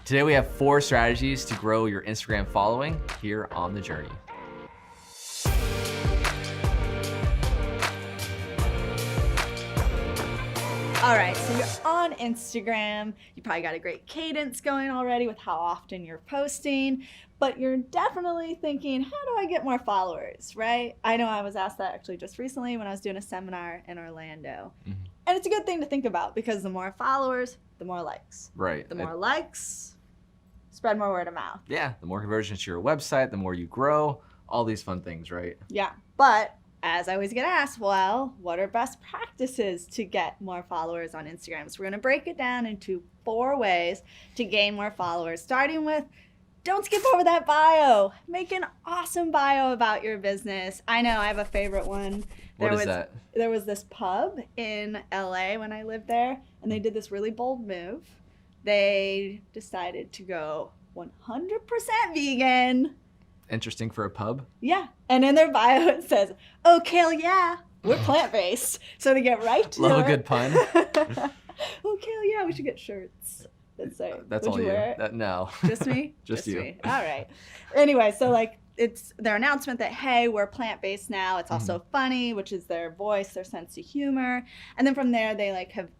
Today we have 4 strategies to grow your Instagram following here on The Journey. All right, so you're on Instagram. You probably got a great cadence going already with how often you're posting, but you're definitely thinking, how do I get more followers, right? I know I was asked that actually just recently when I was doing a seminar in Orlando. Mm-hmm. And it's a good thing to think about because the more followers, the more likes. Right. The more likes, spread more word of mouth. Yeah, the more conversions to your website, the more you grow, all these fun things, right? Yeah, but as I always get asked, well, what are best practices to get more followers on Instagram? So we're going to break it down into 4 ways to gain more followers, starting with don't skip over that bio. Make an awesome bio about your business. I know I have a favorite one. What is that? There was this pub in LA when I lived there, and they did this really bold move. They decided to go 100% vegan. Interesting for a pub. Yeah. And in their bio it says, oh, Kale, yeah, we're plant-based. So they get right to Love it. a good pun. Oh, Kale, yeah, we should get shirts that say, That's would all you you. wear it? No. Just me? Just you. Me. All right. Anyway, so like it's their announcement that, hey, we're plant-based now. It's also funny, which is their voice, their sense of humor. And then from there, they like have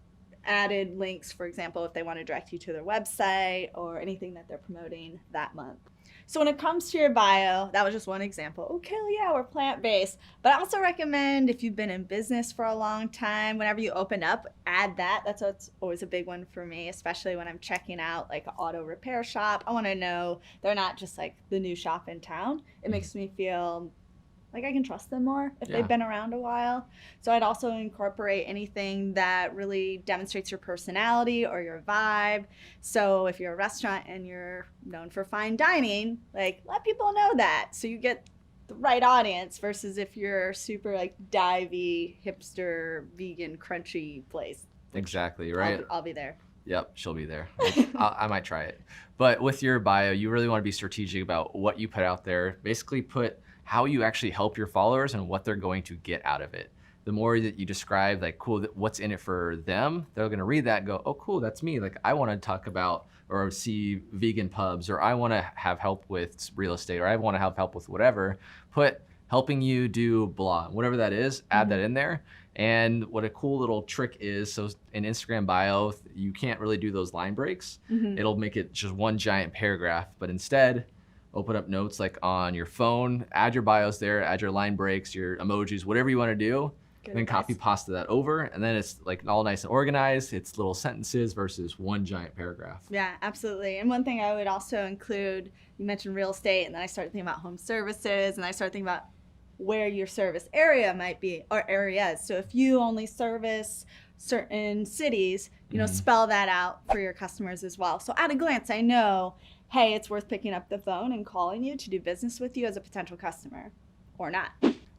added links, for example, if they want to direct you to their website or anything that they're promoting that month. So when it comes to your bio, that was just one example. Okay, yeah, we're plant-based. But I also recommend if you've been in business for a long time, whenever you open up, add that. That's what's always a big one for me, especially when I'm checking out like an auto repair shop. I want to know they're not just like the new shop in town. It makes me feel like I can trust them more if they've been around a while. So I'd also incorporate anything that really demonstrates your personality or your vibe. So if you're a restaurant and you're known for fine dining, like let people know that so you get the right audience versus if you're super like divey, hipster, vegan, crunchy place. Exactly, right? I'll be there. Yep, she'll be there. I might try it. But with your bio, you really want to be strategic about what you put out there. Basically put how you actually help your followers and what they're going to get out of it. The more that you describe like, cool, what's in it for them, they're gonna read that and go, oh, cool, that's me. Like I wanna talk about or see vegan pubs, or I wanna have help with real estate, or I wanna have help with whatever. Put helping you do blah, whatever that is, add that in there. And what a cool little trick is, so in Instagram bio, you can't really do those line breaks. It'll make it just one giant paragraph, but instead, open up notes like on your phone, add your bios there, add your line breaks, your emojis, whatever you want to do, and then copy pasta that over, and then it's like all nice and organized. It's little sentences versus one giant paragraph. Yeah, absolutely. And one thing I would also include, you mentioned real estate, and then I started thinking about home services, and I started thinking about where your service area might be, or areas. So if you only service certain cities, you know, spell that out for your customers as well. So at a glance, I know, hey, it's worth picking up the phone and calling you to do business with you as a potential customer or not.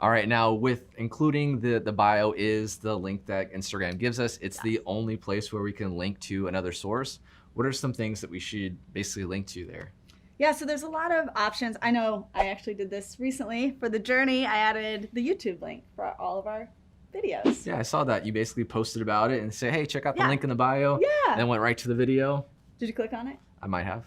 All right, now with including the bio is the link that Instagram gives us. It's the only place where we can link to another source. What are some things that we should basically link to there? Yeah, so there's a lot of options. I know I actually did this recently for The Journey. I added the YouTube link for all of our videos. Yeah, I saw that. You basically posted about it and say, hey, check out the link in the bio. Yeah. And then went right to the video. Did you click on it? I might have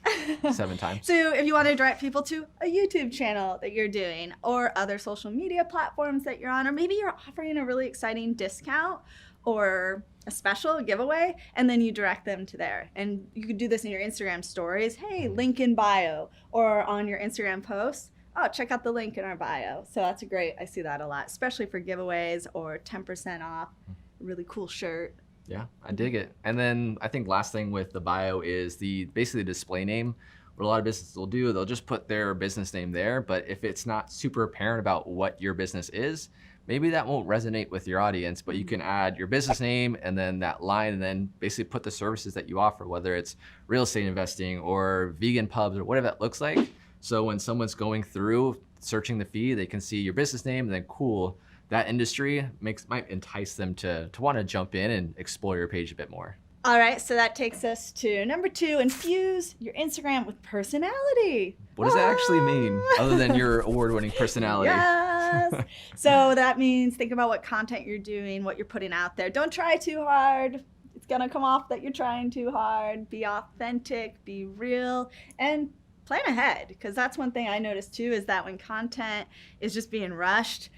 7 times. So if you want to direct people to a YouTube channel that you're doing or other social media platforms that you're on, or maybe you're offering a really exciting discount or a special giveaway, and then you direct them to there. And you could do this in your Instagram stories. Hey, link in bio, or on your Instagram post. Oh, check out the link in our bio. So that's great. I see that a lot, especially for giveaways or 10% off, a really cool shirt. Yeah, I dig it. And then I think last thing with the bio is basically the display name. What a lot of businesses will do, they'll just put their business name there, but if it's not super apparent about what your business is, maybe that won't resonate with your audience, but you can add your business name and then that line and then basically put the services that you offer, whether it's real estate investing or vegan pubs or whatever that looks like. So when someone's going through searching the feed, they can see your business name and then cool, that industry might entice them to want to jump in and explore your page a bit more. All right, so that takes us to number 2, infuse your Instagram with personality. What does that actually mean, other than your award-winning personality? Yes. So that means think about what content you're doing, what you're putting out there. Don't try too hard. It's gonna come off that you're trying too hard. Be authentic, be real, and plan ahead, because that's one thing I noticed too, is that when content is just being rushed,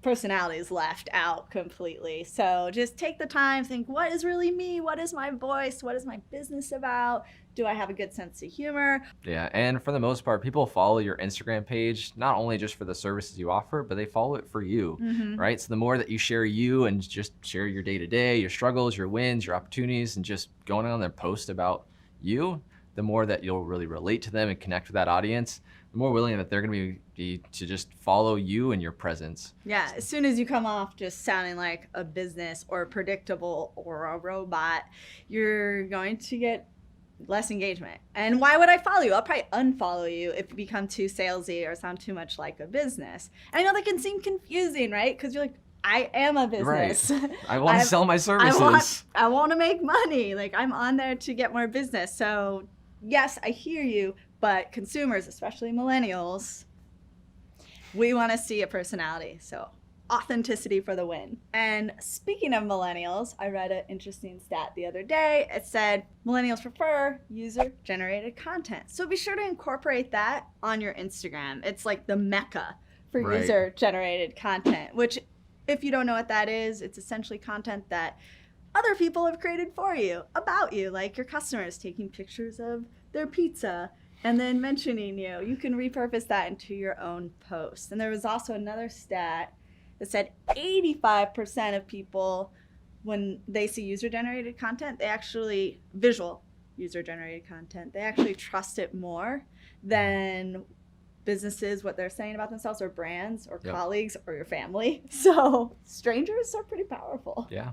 personality is left out completely. So just take the time, think, what is really me? What is my voice? What is my business about? Do I have a good sense of humor? Yeah, and for the most part, people follow your Instagram page not only just for the services you offer, but they follow it for you, right? So the more that you share you and just share your day-to-day, your struggles, your wins, your opportunities, and just going on there post about you, the more that you'll really relate to them and connect with that audience, the more willing that they're going to be to just follow you and your presence. Yeah, as soon as you come off just sounding like a business or predictable or a robot, you're going to get less engagement. And why would I follow you? I'll probably unfollow you if you become too salesy or sound too much like a business. And I know that can seem confusing, right? Because you're like, I am a business. Right. I want to sell my services. I want to make money. Like, I'm on there to get more business. So yes, I hear you, but consumers, especially millennials, we want to see a personality. So authenticity for the win. And speaking of millennials, I read an interesting stat the other day. It said millennials prefer user-generated content. So be sure to incorporate that on your Instagram. It's like the mecca for user-generated content, which, if you don't know what that is, it's essentially content that other people have created for you, about you, like your customers taking pictures of their pizza and then mentioning you. You can repurpose that into your own post. And there was also another stat that said 85% of people, when they see user-generated content, they actually, visual user-generated content, they actually trust it more than businesses, what they're saying about themselves, or brands, or colleagues, or your family. So strangers are pretty powerful. Yeah.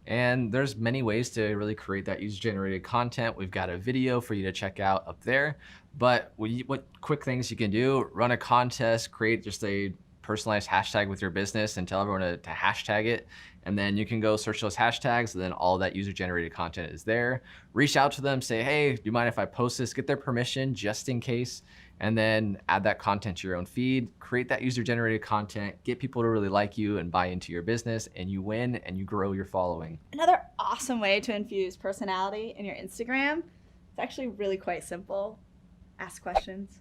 And there's many ways to really create that user-generated content. We've got a video for you to check out up there. But what quick things you can do: run a contest, create just a personalized hashtag with your business and tell everyone to hashtag it. And then you can go search those hashtags, and then all that user-generated content is there. Reach out to them, say, hey, do you mind if I post this? Get their permission just in case. And then add that content to your own feed, create that user-generated content, get people to really like you and buy into your business, and you win and you grow your following. Another awesome way to infuse personality in your Instagram, it's actually really quite simple. Ask questions.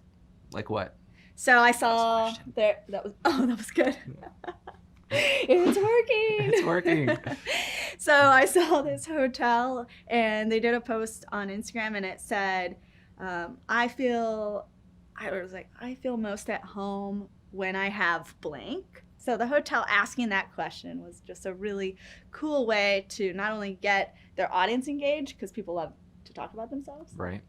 Like what? So I saw that was good. It's working. It's working. So I saw this hotel, and they did a post on Instagram, and it said, I feel most at home when I have blank. So the hotel asking that question was just a really cool way to not only get their audience engaged, because people love to talk about themselves, right?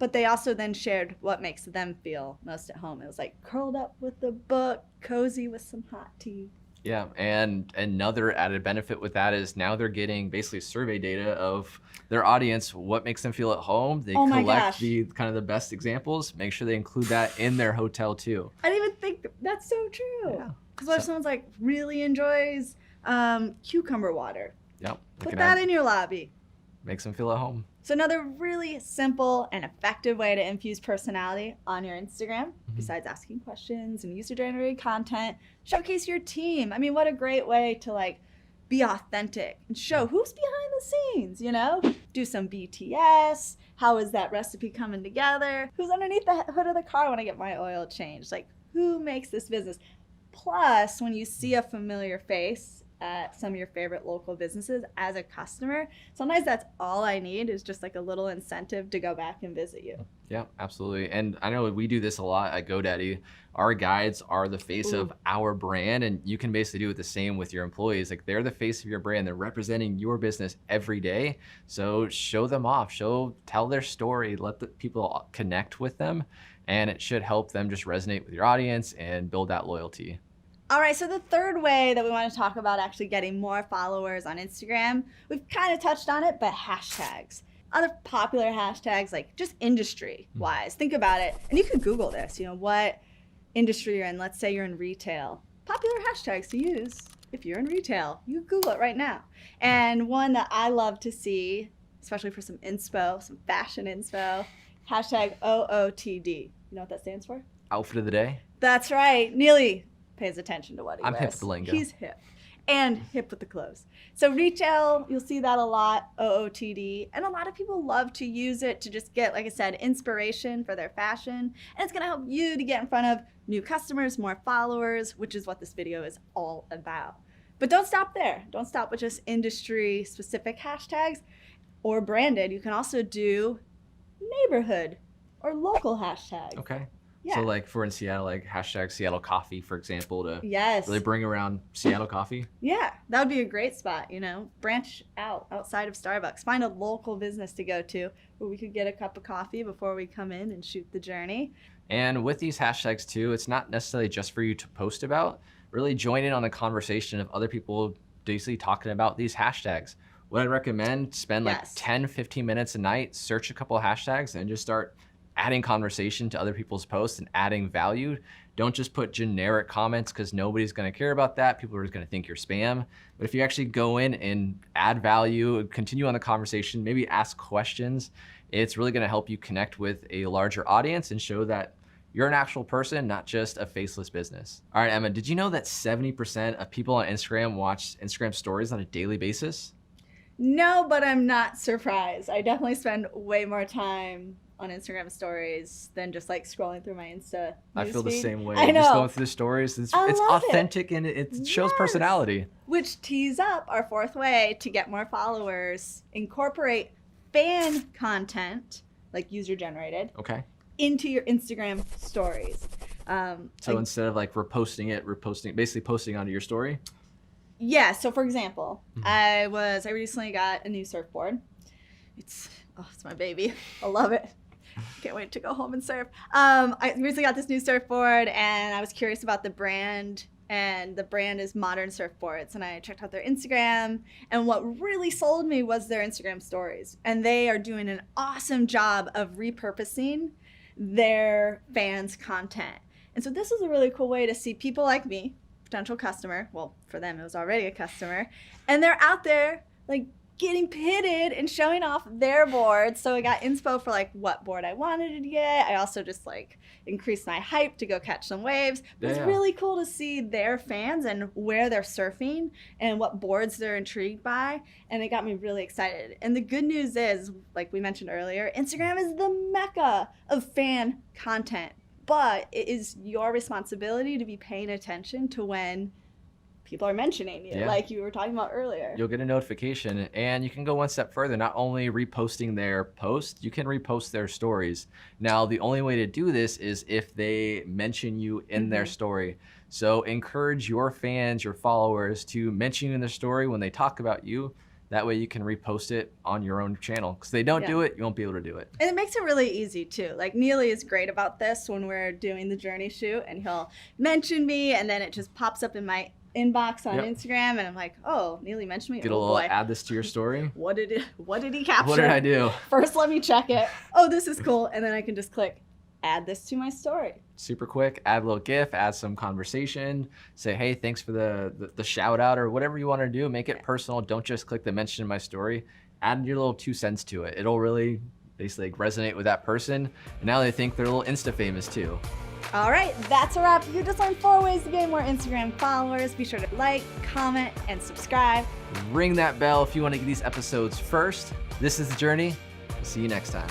But they also then shared what makes them feel most at home. It was like curled up with a book, cozy with some hot tea. Yeah, and another added benefit with that is now they're getting basically survey data of their audience, what makes them feel at home. They collect the kind of the best examples, make sure they include that in their hotel too. I didn't even think that's so true. Yeah. Because what if someone's like really enjoys cucumber water? Yep. Put that in your lobby. Makes them feel at home. So another really simple and effective way to infuse personality on your Instagram, besides asking questions and user-generated content, showcase your team. I mean, what a great way to like be authentic and show who's behind the scenes, you know? Do some BTS. How is that recipe coming together? Who's underneath the hood of the car when I get my oil changed? Like, who makes this business? Plus, when you see a familiar face at some of your favorite local businesses as a customer, sometimes that's all I need, is just like a little incentive to go back and visit you. Yeah, absolutely. And I know we do this a lot at GoDaddy. Our guides are the face of our brand, and you can basically do it the same with your employees. Like, they're the face of your brand. They're representing your business every day. So show them off, tell their story, let the people connect with them, and it should help them just resonate with your audience and build that loyalty. All right, so the third way that we want to talk about actually getting more followers on Instagram, we've kind of touched on it, but hashtags. Other popular hashtags, like just industry-wise. Think about it, and you can Google this, you know, what industry you're in. Let's say you're in retail. Popular hashtags to use if you're in retail. You Google it right now. And one that I love to see, especially for some inspo, some fashion inspo, hashtag OOTD. You know what that stands for? Outfit of the day? That's right. Neely pays attention to what he wears. I'm hip to the lingo. He's hip. and hip with the clothes. So retail, you'll see that a lot, OOTD, and a lot of people love to use it to just get, like I said, inspiration for their fashion, and it's gonna help you to get in front of new customers, more followers, which is what this video is all about. But don't stop there. Don't stop with just industry-specific hashtags or branded. You can also do neighborhood or local hashtags. Okay. Yeah. So like for in Seattle, like hashtag Seattle coffee, for example, to Yes. really bring around Seattle coffee. Yeah, that would be a great spot, branch out outside of Starbucks. Find a local business to go to where we could get a cup of coffee before we come in and shoot the journey. And with these hashtags too, it's not necessarily just for you to post about. Really join in on the conversation of other people basically talking about these hashtags. What I recommend, spend like 10, 15 minutes a night, search a couple of hashtags and just start adding conversation to other people's posts and adding value. Don't just put generic comments because nobody's going to care about that. People are just going to think you're spam. But if you actually go in and add value, continue on the conversation, maybe ask questions, it's really going to help you connect with a larger audience and show that you're an actual person, not just a faceless business. All right, Emma, did you know that 70% of people on Instagram watch Instagram stories on a daily basis? No, but I'm not surprised. I definitely spend way more time on Instagram stories than just like scrolling through my Insta I feel the newsfeed. same way. I know. Just going through the stories, it's authentic and it shows personality. Which tees up our fourth way to get more followers. Incorporate fan content, like user generated, into your Instagram stories. So instead of like basically posting onto your story? Yeah, so for example, I recently got a new surfboard. It's my baby. I love it. Can't wait to go home and surf. I recently got this new surfboard and I was curious about the brand, and the brand is Modern Surfboards, and I checked out their Instagram, and what really sold me was their Instagram stories, and they are doing an awesome job of repurposing their fans' content. And so this was a really cool way to see people like me, potential customer, well, for them it was already a customer, and they're out there like getting pitted and showing off their boards. So I got inspo for like what board I wanted to get. I also just like increased my hype to go catch some waves. But it's really cool to see their fans and where they're surfing and what boards they're intrigued by. And it got me really excited. And the good news is, like we mentioned earlier, Instagram is the mecca of fan content. But it is your responsibility to be paying attention to when people are mentioning you, like you were talking about earlier. You'll get a notification, and you can go one step further. Not only reposting their post, you can repost their stories. Now, the only way to do this is if they mention you in their story. So encourage your fans, your followers to mention you in their story when they talk about you. That way you can repost it on your own channel. Because if they don't do it, you won't be able to do it. And it makes it really easy too. Like Neely is great about this when we're doing the journey shoot, and he'll mention me and then it just pops up in my inbox on Instagram, and I'm like, oh, Neely mentioned me. Get a little add this to your story. What did he capture? What did I do? First, let me check it. Oh, this is cool. And then I can just click add this to my story. Super quick. Add a little GIF, add some conversation, say, hey, thanks for the shout out, or whatever you want to do. Make it personal. Don't just click the mention in my story. Add your little 2 cents to it. It'll really basically resonate with that person. And now they think they're a little Insta famous too. All right, that's a wrap. You just learned 4 ways to gain more Instagram followers. Be sure to like, comment, and subscribe. Ring that bell if you want to get these episodes first. This is The Journey. We'll see you next time.